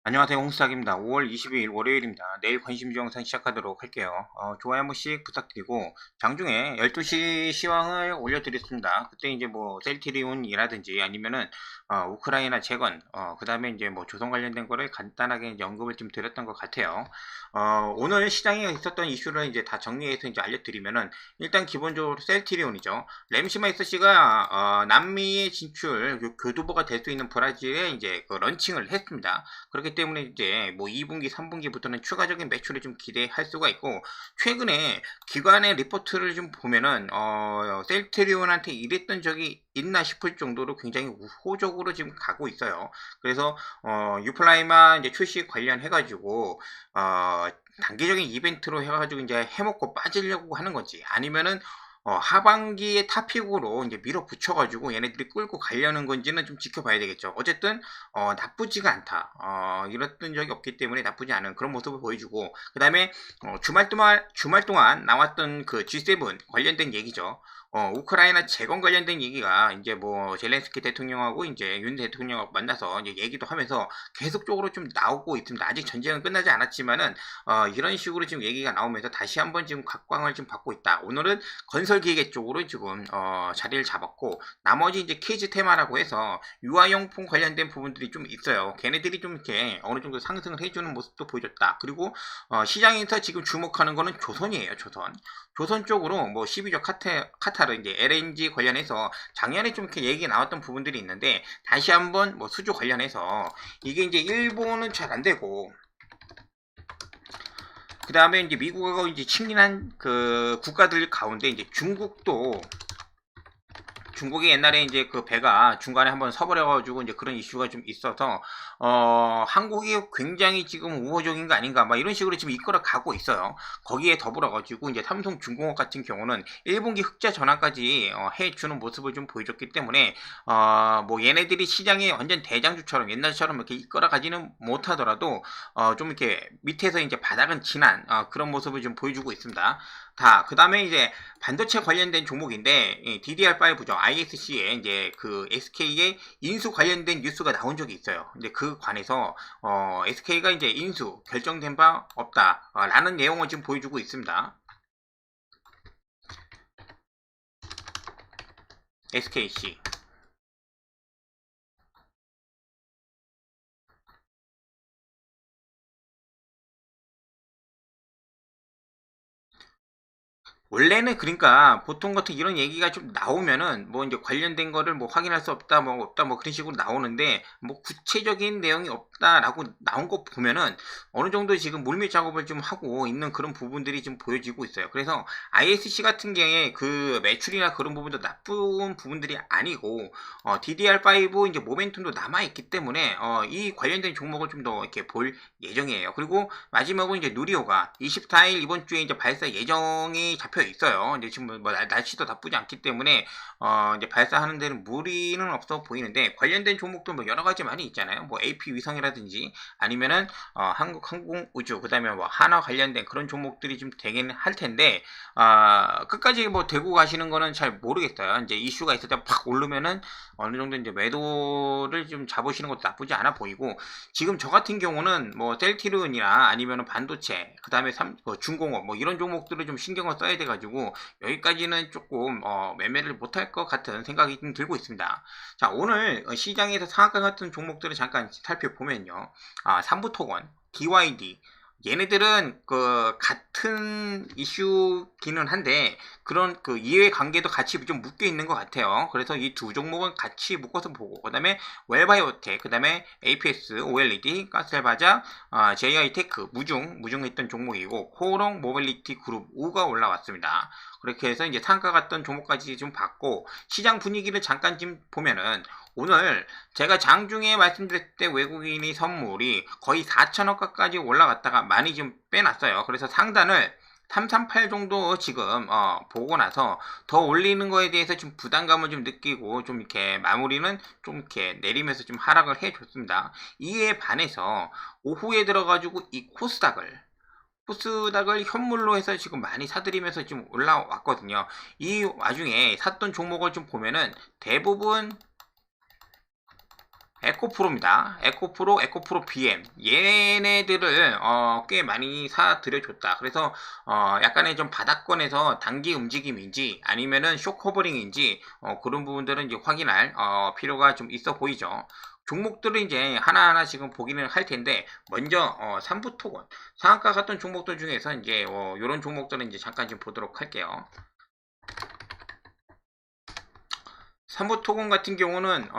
안녕하세요. 홍수탁입니다. 5월 22일 월요일입니다. 내일 관심주 영상 시작하도록 할게요. 좋아요 한 번씩 부탁드리고, 장중에 12시 시황을 올려드렸습니다. 그때 이제 뭐, 셀트리온이라든지 아니면은, 우크라이나 재건, 그 다음에 이제 뭐, 조선 관련된 거를 간단하게 이제 언급을 좀 드렸던 것 같아요. 오늘 시장에 있었던 이슈를 이제 다 정리해서 이제 알려드리면은, 일단 기본적으로 셀트리온이죠. 램시마 SC가, 남미의 진출, 교두보가 될 수 있는 브라질에 이제 그 런칭을 했습니다. 그렇기 때문에 이제 뭐 2분기, 3분기부터는 추가적인 매출을 좀 기대할 수가 있고, 최근에 기관의 리포트를 좀 보면은 셀트리온한테 이랬던 적이 있나 싶을 정도로 굉장히 우호적으로 지금 가고 있어요. 그래서 유플라이마 이제 출시 관련해 가지고 단기적인 이벤트로 해가지고 이제 해먹고 빠지려고 하는 건지, 아니면은 하반기에 탑픽으로 이제 밀어붙여가지고 얘네들이 끌고 가려는 건지는 좀 지켜봐야 되겠죠. 어쨌든, 나쁘지가 않다. 이랬던 적이 없기 때문에 나쁘지 않은 그런 모습을 보여주고, 그 다음에, 주말 동안 나왔던 그 G7 관련된 얘기죠. 우크라이나 재건 관련된 얘기가 이제 뭐 젤렌스키 대통령하고 이제 윤 대통령하고 만나서 이제 얘기도 하면서 계속적으로 좀 나오고 있습니다. 아직 전쟁은 끝나지 않았지만은 이런 식으로 지금 얘기가 나오면서 다시 한번 지금 각광을 좀 받고 있다. 오늘은 건설기계 쪽으로 지금 자리를 잡았고, 나머지 이제 케이지 테마라고 해서 유아용품 관련된 부분들이 좀 있어요. 걔네들이 좀 이렇게 어느 정도 상승을 해주는 모습도 보여줬다. 그리고 시장에서 지금 주목하는 거는 조선이에요. 조선 쪽으로 뭐 12조 카타르 이제 LNG 관련해서 작년에 좀 이렇게 얘기 나왔던 부분들이 있는데, 다시 한번 뭐 수주 관련해서 이게 이제 일본은 잘 안 되고, 그 다음에 이제 미국하고 이제 친밀한 그 국가들 가운데 이제 중국이 옛날에 이제 그 배가 중간에 한번 서버려가지고 이제 그런 이슈가 좀 있어서 한국이 굉장히 지금 우호적인 거 아닌가 막 이런 식으로 지금 이끌어 가고 있어요. 거기에 더불어가지고 이제 삼성중공업 같은 경우는 1분기 흑자 전환까지 해주는 모습을 좀 보여줬기 때문에 뭐 얘네들이 시장의 완전 대장주처럼 옛날처럼 이렇게 이끌어 가지는 못하더라도 좀 이렇게 밑에서 이제 바닥은 지난 그런 모습을 좀 보여주고 있습니다. 그 다음에 이제 반도체 관련된 종목인데, DDR5죠. ISC에 이제 그 SK의 인수 관련된 뉴스가 나온 적이 있어요. 근데 그 관해서, SK가 이제 인수 결정된 바 없다. 라는 내용을 지금 보여주고 있습니다. SKC. 원래는 그러니까 보통 같은 이런 얘기가 좀 나오면은 뭐 이제 관련된 거를 뭐 확인할 수 없다 뭐 없다 뭐 그런 식으로 나오는데, 뭐 구체적인 내용이 없다라고 나온 거 보면은 어느 정도 지금 물밑 작업을 좀 하고 있는 그런 부분들이 좀 보여지고 있어요. 그래서 ISC 같은 경우에 그 매출이나 그런 부분도 나쁜 부분들이 아니고, DDR5 이제 모멘텀도 남아 있기 때문에 이 관련된 종목을 좀 더 이렇게 볼 예정이에요. 그리고 마지막으로 이제 누리호가 24일 이번 주에 이제 발사 예정이 잡혀 있어요. 근데 지금 뭐 날씨도 나쁘지 않기 때문에 이제 발사하는 데는 무리는 없어 보이는데, 관련된 종목도 뭐 여러 가지 많이 있잖아요. 뭐 AP 위성이라든지 아니면은 한국 항공우주, 그다음에 뭐 한화 관련된 그런 종목들이 좀 되긴 할 텐데, 끝까지 뭐 대고 가시는 거는 잘 모르겠어요. 이제 이슈가 있을 때 팍 오르면은 어느 정도 이제 매도를 좀 잡으시는 것도 나쁘지 않아 보이고, 지금 저 같은 경우는 뭐 셀트리온이나 아니면 반도체, 그 다음에 중공업 뭐 이런 종목들을 좀 신경을 써야 돼가지고 여기까지는 조금 매매를 못할 것 같은 생각이 좀 들고 있습니다. 자, 오늘 시장에서 상한가 같은 종목들을 잠깐 살펴보면요, 삼부토건, DYD, 얘네들은 그 같은 이슈기는 한데 그런 그 이해 관계도 같이 좀 묶여 있는 것 같아요. 그래서 이 두 종목은 같이 묶어서 보고, 그다음에 웰바이오텍, 그다음에 APS, OLED, 가스알바자, JI테크 무중했던 종목이고, 코오롱 모빌리티 그룹 우가 올라왔습니다. 그렇게 해서 이제 상가 갔던 종목까지 좀 봤고, 시장 분위기를 잠깐 좀 보면은 오늘 제가 장중에 말씀드렸을 때 외국인이 선물이 거의 4천억까지 올라갔다가 많이 좀 빼놨어요. 그래서 상단을 338 정도 지금 보고 나서 더 올리는 거에 대해서 좀 부담감을 좀 느끼고, 좀 이렇게 마무리는 좀 이렇게 내리면서 좀 하락을 해줬습니다. 이에 반해서 오후에 들어가지고 이 코스닥을 현물로 해서 지금 많이 사들이면서 지금 올라왔거든요. 이 와중에 샀던 종목을 좀 보면은 대부분 에코프로입니다. 에코프로, 에코프로 BM. 얘네들을 꽤 많이 사드려줬다. 그래서 약간의 좀 바닥권에서 단기 움직임인지 아니면은 쇼커버링인지 그런 부분들은 이제 확인할 필요가 좀 있어 보이죠. 종목들을 이제 하나하나 지금 보기는 할 텐데 먼저 삼부토건 상한가 같은 종목들 중에서 이제 이런 종목들은 이제 잠깐 좀 보도록 할게요. 삼부토건 같은 경우는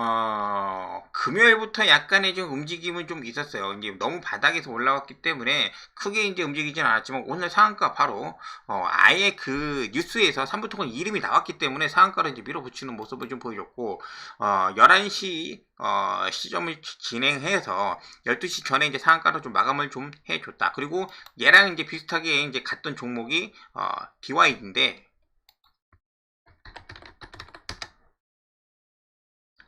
금요일부터 약간의 좀 움직임은 좀 있었어요. 이제 너무 바닥에서 올라왔기 때문에 크게 이제 움직이진 않았지만 오늘 상한가 바로 아예 그 뉴스에서 삼부토건 이름이 나왔기 때문에 상한가를 이제 밀어붙이는 모습을 좀 보여줬고 11시 시점을 진행해서 12시 전에 이제 상한가로 좀 마감을 좀 해줬다. 그리고 얘랑 이제 비슷하게 이제 갔던 종목이 DY인데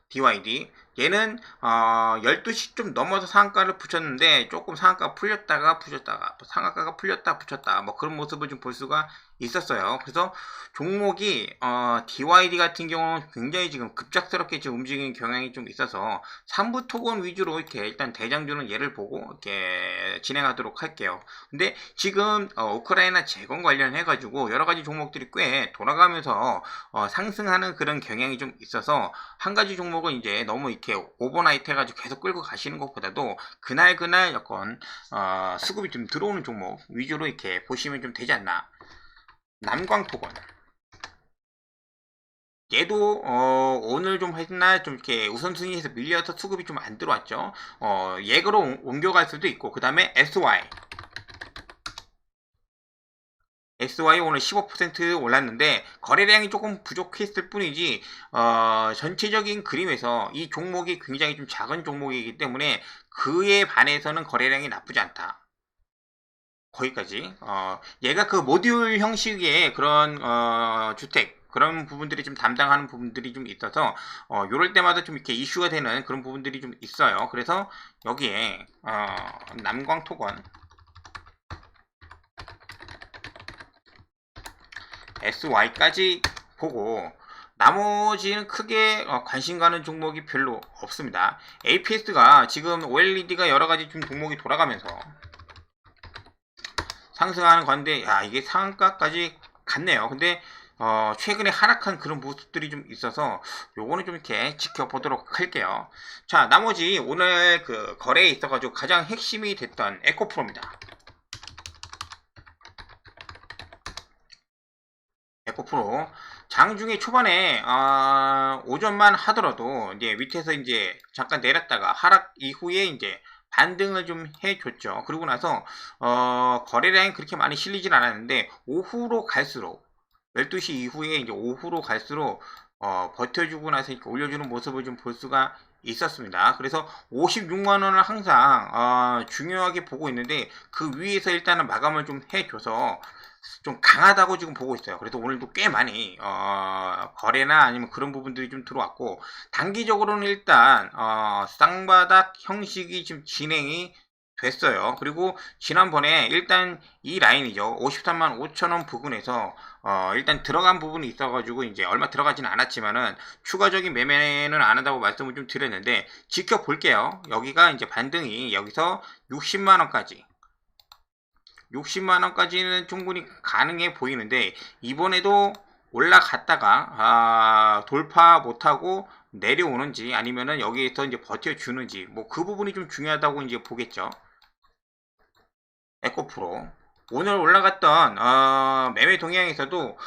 DYD 얘는 12시 좀 넘어서 상한가를 붙였는데 조금 상한가 풀렸다가 붙였다가 상한가가 풀렸다 붙였다 뭐 그런 모습을 좀 볼 수가 있었어요. 그래서 종목이 DYD 같은 경우는 굉장히 지금 급작스럽게 지금 움직이는 경향이 좀 있어서 3부 토건 위주로 이렇게 일단 대장주는 얘를 보고 이렇게 진행하도록 할게요. 근데 지금 우크라이나 재건 관련해 가지고 여러 가지 종목들이 꽤 돌아가면서 상승하는 그런 경향이 좀 있어서 한 가지 종목은 이제 너무 이렇게 오버나이트 해가지고 계속 끌고 가시는 것보다도 그날 약간 수급이 좀 들어오는 종목 위주로 이렇게 보시면 좀 되지 않나. 남광토건 얘도 오늘 좀 했나 좀 이렇게 우선순위에서 밀려서 수급이 좀 안 들어왔죠. 예그로 옮겨갈 수도 있고 그 다음에 SY 오늘 15% 올랐는데 거래량이 조금 부족했을 뿐이지 전체적인 그림에서 이 종목이 굉장히 좀 작은 종목이기 때문에 그에 반해서는 거래량이 나쁘지 않다. 거기까지 얘가 그 모듈 형식의 그런 주택 그런 부분들이 좀 담당하는 부분들이 좀 있어서 요럴 때마다 좀 이렇게 이슈가 되는 그런 부분들이 좀 있어요. 그래서 여기에 남광토건 SY까지 보고 나머지는 크게 관심 가는 종목이 별로 없습니다. APS가 지금 OLED가 여러가지 좀 종목이 돌아가면서 상승하는 건데 야 이게 상한가까지 갔네요. 근데 최근에 하락한 그런 모습들이 좀 있어서 요거는 좀 이렇게 지켜보도록 할게요. 자 나머지 오늘 그 거래에 있어가지고 가장 핵심이 됐던 에코프로입니다. 에코프로 장중에 초반에 오전만 하더라도 이제 밑에서 이제 잠깐 내렸다가 하락 이후에 이제 반등을 좀 해줬죠. 그러고 나서 거래량이 그렇게 많이 실리진 않았는데 오후로 갈수록 12시 이후에 이제 오후로 갈수록 버텨주고 나서 이렇게 올려주는 모습을 좀 볼 수가 있었습니다. 그래서 56만원을 항상 중요하게 보고 있는데 그 위에서 일단은 마감을 좀 해줘서 좀 강하다고 지금 보고 있어요. 그래서 오늘도 꽤 많이 거래나 아니면 그런 부분들이 좀 들어왔고 단기적으로는 일단 쌍바닥 형식이 지금 진행이 됐어요. 그리고 지난번에 일단 이 라인이죠. 53만 5천원 부근에서 일단 들어간 부분이 있어가지고 이제 얼마 들어가지는 않았지만은 추가적인 매매는 안 한다고 말씀을 좀 드렸는데 지켜볼게요. 여기가 이제 반등이 여기서 60만원까지는 충분히 가능해 보이는데 이번에도 올라갔다가 돌파 못하고 내려오는지 아니면은 여기에서 이제 버텨주는지 뭐 그 부분이 좀 중요하다고 이제 보겠죠. 에코프로 오늘 올라갔던 매매 동향에서도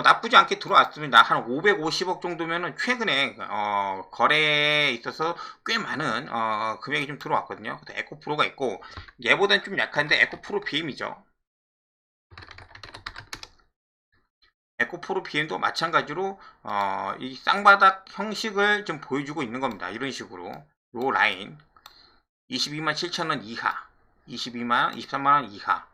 나쁘지 않게 들어왔습니다. 한 550억 정도면은 최근에 거래에 있어서 꽤 많은 금액이 좀 들어왔거든요. 에코프로가 있고 얘보다는 좀 약한데 에코프로 BM이죠. 에코프로 BM도 마찬가지로 이 쌍바닥 형식을 좀 보여주고 있는 겁니다. 이런 식으로 요 라인 22만 7천원 이하 23만원 이하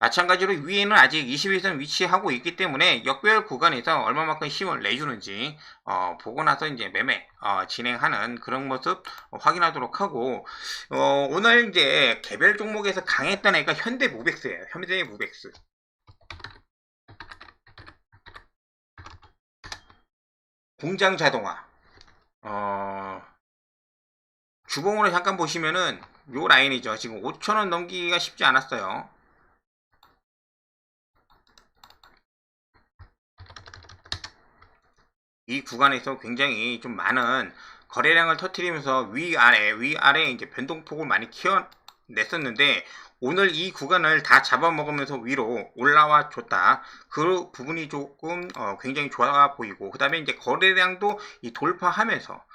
마찬가지로 위에는 아직 20일선 위치하고 있기 때문에 역별 구간에서 얼마만큼 힘을 내주는지 보고 나서 이제 매매 진행하는 그런 모습 확인하도록 하고 오늘 이제 개별 종목에서 강했던 애가 현대무벡스예요. 현대무벡스 공장 자동화 주봉으로 잠깐 보시면은 요 라인이죠. 지금 5,000원 넘기기가 쉽지 않았어요. 이 구간에서 굉장히 좀 많은 거래량을 터뜨리면서 위아래 이제 변동폭을 많이 키워냈었는데, 오늘 이 구간을 다 잡아먹으면서 위로 올라와 줬다. 그 부분이 조금 굉장히 좋아 보이고, 그 다음에 이제 거래량도 이 돌파하면서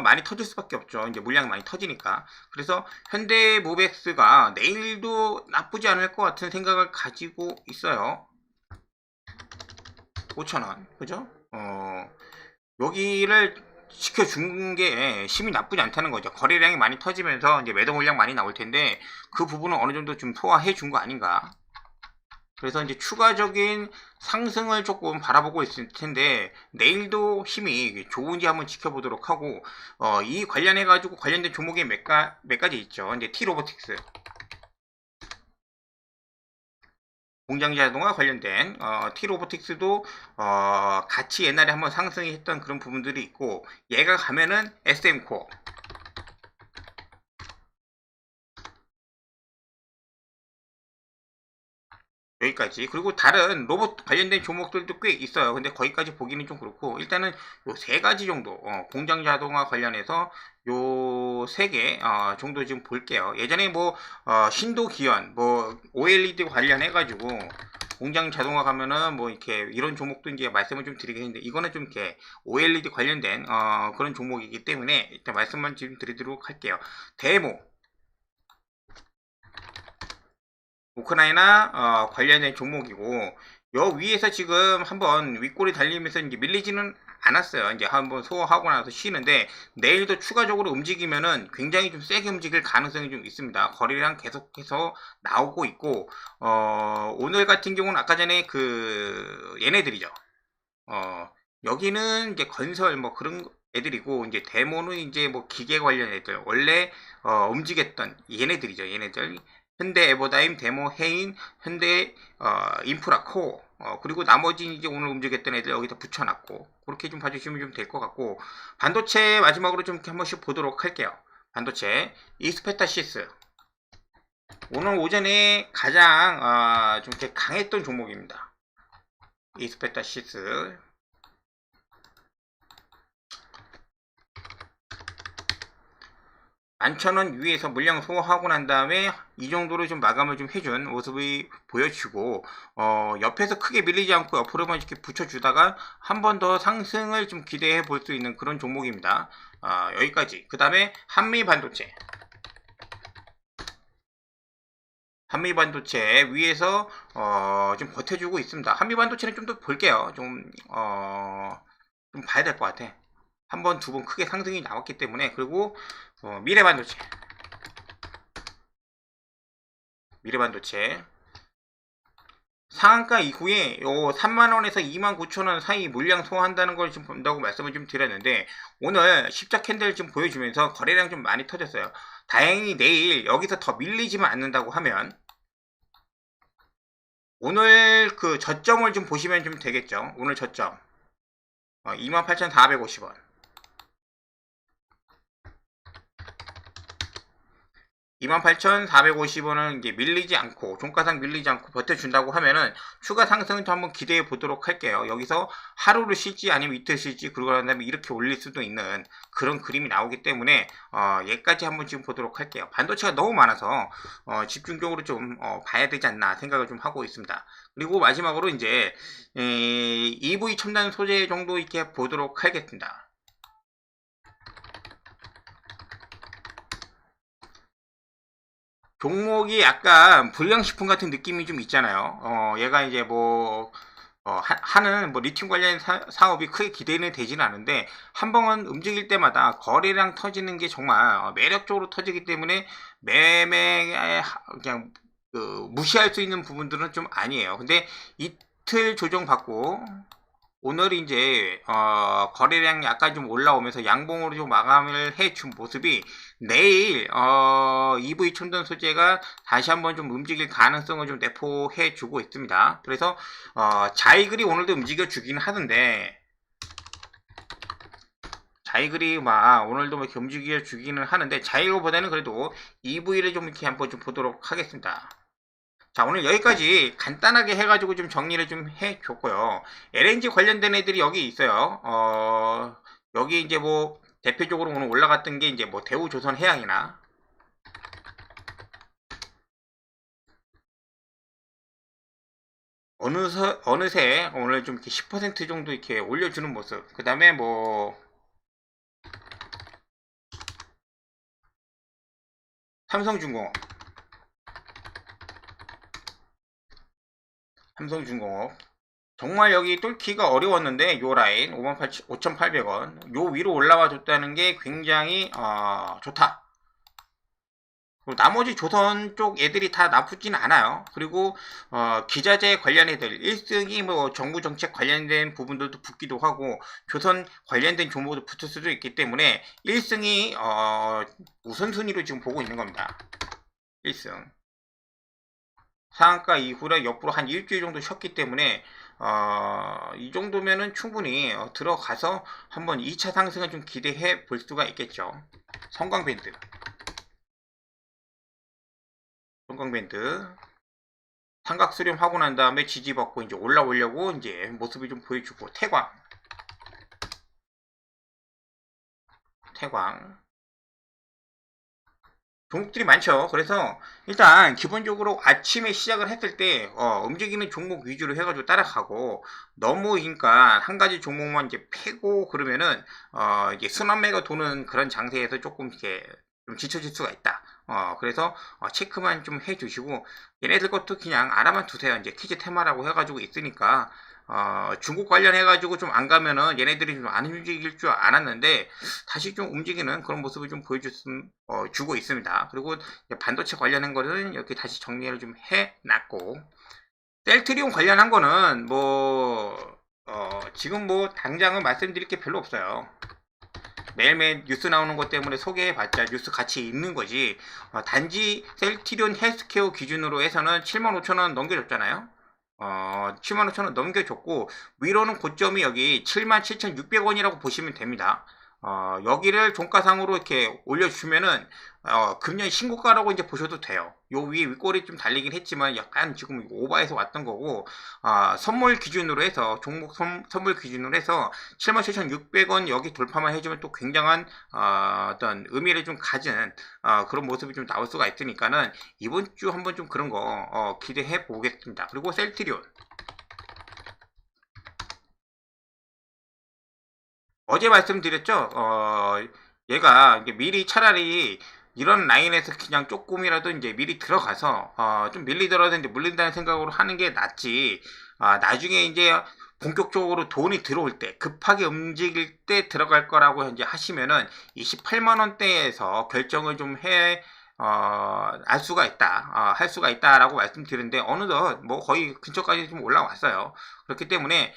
많이 터질 수밖에 없죠. 이제 물량이 많이 터지니까. 그래서 현대모백스가 내일도 나쁘지 않을 것 같은 생각을 가지고 있어요. 5,000원, 그죠? 여기를 지켜준 게 힘이 나쁘지 않다는 거죠. 거래량이 많이 터지면서 이제 매도 물량 많이 나올 텐데, 그 부분은 어느 정도 좀 소화해 준 거 아닌가. 그래서 이제 추가적인 상승을 조금 바라보고 있을 텐데, 내일도 힘이 좋은지 한번 지켜보도록 하고, 이 관련해가지고 관련된 종목이 몇 가지 있죠. 이제 T로보틱스. 공장자동과 관련된 T로보틱스도 같이 옛날에 한번 상승했던 그런 부분들이 있고, 얘가 가면은 SM코, 여기까지. 그리고 다른 로봇 관련된 종목들도 꽤 있어요. 근데 거기까지 보기는 좀 그렇고, 일단은 요 세 가지 정도, 공장 자동화 관련해서 요 세 개 정도 지금 볼게요. 예전에 뭐 신도 기현, 뭐 OLED 관련해가지고 공장 자동화 가면은 뭐 이렇게 이런 종목도 이제 말씀을 좀 드리긴 했는데, 이거는 좀 이렇게 OLED 관련된 그런 종목이기 때문에 일단 말씀만 지금 드리도록 할게요. 데모, 우크라이나 관련된 종목이고, 요 위에서 지금 한번 윗골이 달리면서 이제 밀리지는 않았어요. 이제 한번 소화하고 나서 쉬는데, 내일도 추가적으로 움직이면은 굉장히 좀 세게 움직일 가능성이 좀 있습니다. 거래량 계속해서 나오고 있고, 오늘 같은 경우는 아까 전에 얘네들이죠. 여기는 이제 건설 뭐 그런 애들이고, 이제 데모는 이제 뭐 기계 관련 애들, 원래 움직였던 얘네들이죠. 얘네들. 현대 에버다임, 데모, 해인, 현대 인프라 코어, 그리고 나머지 이제 오늘 움직였던 애들 여기다 붙여놨고, 그렇게 좀 봐주시면 좀 될 것 같고, 반도체 마지막으로 좀 한 번씩 보도록 할게요. 반도체 이스페타시스, 오늘 오전에 가장 좀 이렇게 강했던 종목입니다. 이스페타시스 11,000원 위에서 물량 소화하고 난 다음에 이 정도로 좀 마감을 좀 해준 모습이 보여지고, 옆에서 크게 밀리지 않고 옆으로만 이렇게 붙여주다가 한 번 더 상승을 좀 기대해 볼 수 있는 그런 종목입니다. 여기까지. 그 다음에 한미반도체 위에서 좀 버텨주고 있습니다. 한미반도체는 좀 더 볼게요. 좀 봐야 될 것 같아. 한 번, 두 번 크게 상승이 나왔기 때문에. 그리고 미래반도체 상한가 이후에 요 3만원에서 29,000원 사이 물량 소화한다는 걸 좀 본다고 말씀을 좀 드렸는데, 오늘 십자 캔들 좀 보여주면서 거래량 좀 많이 터졌어요. 다행히 내일 여기서 더 밀리지만 않는다고 하면, 오늘 그 저점을 좀 보시면 좀 되겠죠. 오늘 저점 28,450원, 28,450원은 이제 밀리지 않고, 종가상 밀리지 않고 버텨준다고 하면은 추가 상승을 좀 한번 기대해 보도록 할게요. 여기서 하루를 쉴지 아니면 이틀 쉴지, 그러고 난 다음에 이렇게 올릴 수도 있는 그런 그림이 나오기 때문에 얘까지 한번 지금 보도록 할게요. 반도체가 너무 많아서 집중적으로 좀 봐야 되지 않나 생각을 좀 하고 있습니다. 그리고 마지막으로 이제 EV 첨단 소재 정도 이렇게 보도록 하겠습니다. 종목이 약간 불량식품 같은 느낌이 좀 있잖아요. 얘가 이제 뭐 하는 뭐 리튬 관련 사업이 크게 기대는 되지는 않은데, 한 번은 움직일 때마다 거래량 터지는 게 정말 매력적으로 터지기 때문에 매매에 그냥 무시할 수 있는 부분들은 좀 아니에요. 근데 이틀 조정 받고 오늘 이제 거래량이 약간 좀 올라오면서 양봉으로 좀 마감을 해준 모습이, 내일 EV 첨단 소재가 다시 한번 좀 움직일 가능성을 좀 내포해 주고 있습니다. 그래서 자이글이 오늘도 움직여 주긴 하는데, 자이글이 막 오늘도 뭐 이렇게 움직여 주기는 하는데 자이글보다는 그래도 EV를 좀 이렇게 한번 좀 보도록 하겠습니다. 자, 오늘 여기까지 간단하게 해가지고 좀 정리를 좀 해줬고요. LNG 관련된 애들이 여기 있어요. 여기 이제 뭐 대표적으로 오늘 올라갔던 게 이제 뭐 대우조선해양이나 어느새 오늘 좀 이렇게 10% 정도 이렇게 올려주는 모습. 그 다음에 뭐 삼성중공업 정말 여기 뚫기가 어려웠는데 요 라인 5,800원 요 위로 올라와 줬다는 게 굉장히 좋다. 그리고 나머지 조선 쪽 애들이 다 나쁘진 않아요. 그리고 기자재 관련 애들 1등이 뭐 정부 정책 관련된 부분들도 붙기도 하고 조선 관련된 종목도 붙을 수도 있기 때문에 1승이 우선순위로 지금 보고 있는 겁니다. 1승 상한가 이후에 옆으로 한 일주일 정도 쉬었기 때문에 이 정도면은 충분히 들어가서 한번 2차 상승을 좀 기대해 볼 수가 있겠죠. 성광밴드 삼각 수렴하고 난 다음에 지지받고 이제 올라오려고 이제 모습을 좀 보여주고 태광 종목들이 많죠. 그래서 일단 기본적으로 아침에 시작을 했을 때 움직이는 종목 위주로 해가지고 따라가고 너무 그러니까 한 가지 종목만 이제 패고 그러면은 이게 순환매가 도는 그런 장세에서 조금 이렇게 좀 지쳐질 수가 있다. 그래서 체크만 좀 해주시고 얘네들 것도 그냥 알아만 두세요. 이제 퀴즈 테마라고 해가지고 있으니까 중국 관련해가지고 좀 안 가면은 얘네들이 좀 안 움직일 줄 알았는데 다시 좀 움직이는 그런 모습을 좀 주고 있습니다. 그리고 반도체 관련한 거는 이렇게 다시 정리를 좀 해놨고 셀트리온 관련한 거는 뭐 지금 뭐 당장은 말씀드릴 게 별로 없어요. 매일매일 뉴스 나오는 것 때문에 소개해봤자 뉴스 같이 있는 거지. 단지 셀트리온 헬스케어 기준으로 해서는 75,000원 넘겨줬잖아요. 75,000원 넘겨줬고 위로는 고점이 여기 77,600원이라고 보시면 됩니다. 여기를 종가상으로 이렇게 올려주면은 금년 신고가라고 이제 보셔도 돼요. 요 위에 윗골이 좀 달리긴 했지만 약간 지금 오버해서 왔던 거고 선물 기준으로 해서 종목 선물 기준으로 해서 77,600원 여기 돌파만 해주면 또 굉장한 어떤 의미를 좀 가진 그런 모습이 좀 나올 수가 있으니까는 이번 주 한번 좀 그런 거 기대해 보겠습니다. 그리고 셀트리온 어제 말씀드렸죠. 얘가 미리 차라리 이런 라인에서 그냥 조금이라도 이제 미리 들어가서 좀 밀리더라도 이제 물린다는 생각으로 하는 게 낫지. 나중에 이제 본격적으로 돈이 들어올 때 급하게 움직일 때 들어갈 거라고 이제 하시면은 28만 원대에서 결정을 좀 알 수가 있다, 할 수가 있다라고 말씀드리는데 어느덧 뭐 거의 근처까지 좀 올라왔어요. 그렇기 때문에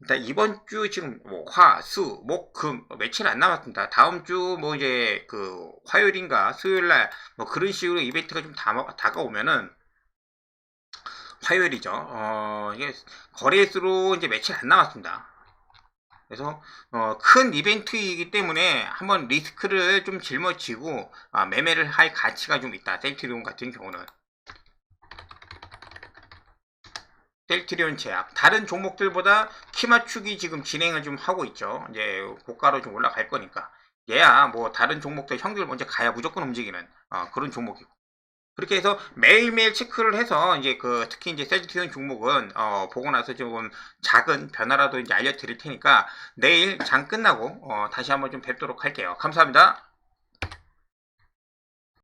일단 이번 주 지금 뭐 화, 수, 목, 금 며칠 안 남았습니다. 다음 주 뭐 이제 그 화요일인가 수요일 날 뭐 그런 식으로 이벤트가 좀 다가오면은 화요일이죠. 이게 거래수로 이제 며칠 안 남았습니다. 그래서 큰 이벤트이기 때문에 한번 리스크를 좀 짊어지고 매매를 할 가치가 좀 있다. 셀트리온 같은 경우는. 셀트리온 제약 다른 종목들보다 키 맞추기 지금 진행을 좀 하고 있죠. 이제 고가로 좀 올라갈 거니까 얘야 뭐 다른 종목들 형들 먼저 가야 무조건 움직이는 그런 종목이고 그렇게 해서 매일매일 체크를 해서 이제 특히 이제 셀트리온 종목은 보고 나서 조금 작은 변화라도 이제 알려드릴 테니까 내일 장 끝나고 다시 한번 좀 뵙도록 할게요. 감사합니다.